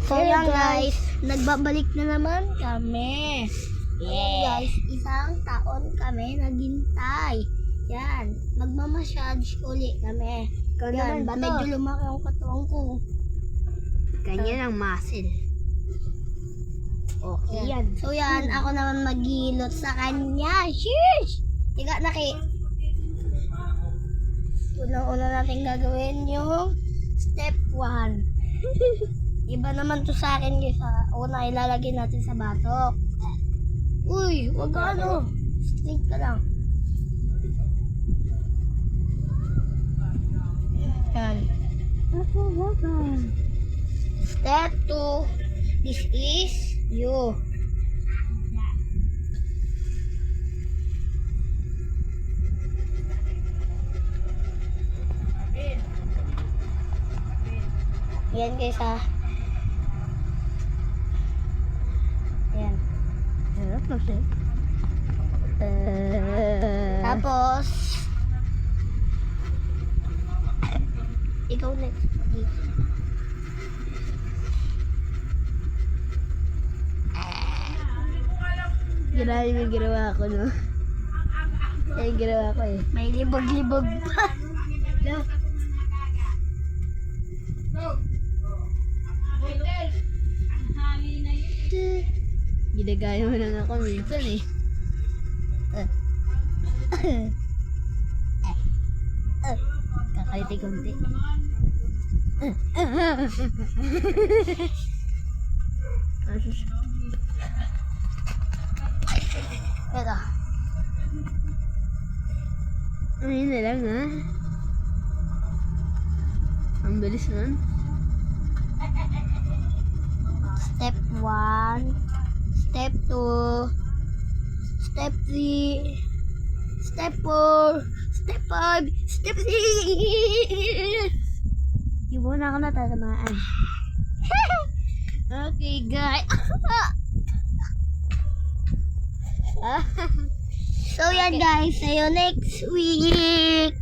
So yan guys, nagbabalik na naman kami. Yan guys, isang taon kami naghintay. Yan, magmamassage uli kami. Ikaw Yan, naman ba to? medyo lumaki ang katawan ko. Ganyan ang muscle. Okay yan. So yan, ako naman maghilot sa kanya. Sheesh! Tiga na kay. Unang-una natin gagawin yung step 1. Iba naman to sa akin guys. Una ilalagay natin sa batok. Uy, wag ka ano. Straight ka lang. Yan. Step 2. This is you. Yan guys ha. Yan. Harap na siya. Tapos, ikaw next. Grabe yung ginawa ko, no? Yung ginawa ko eh. May libog-libog pa. No. Ginagaya mo lang ako minsan eh. Kakaliti-kunti. Ito. Ayun na lang ha. Ang bilis nun. Step 1. Step 2. Step 3. Step 4. Step 5. Step 6. Yung muna ako natatamaan. Okay guys. So yan guys, see you next week.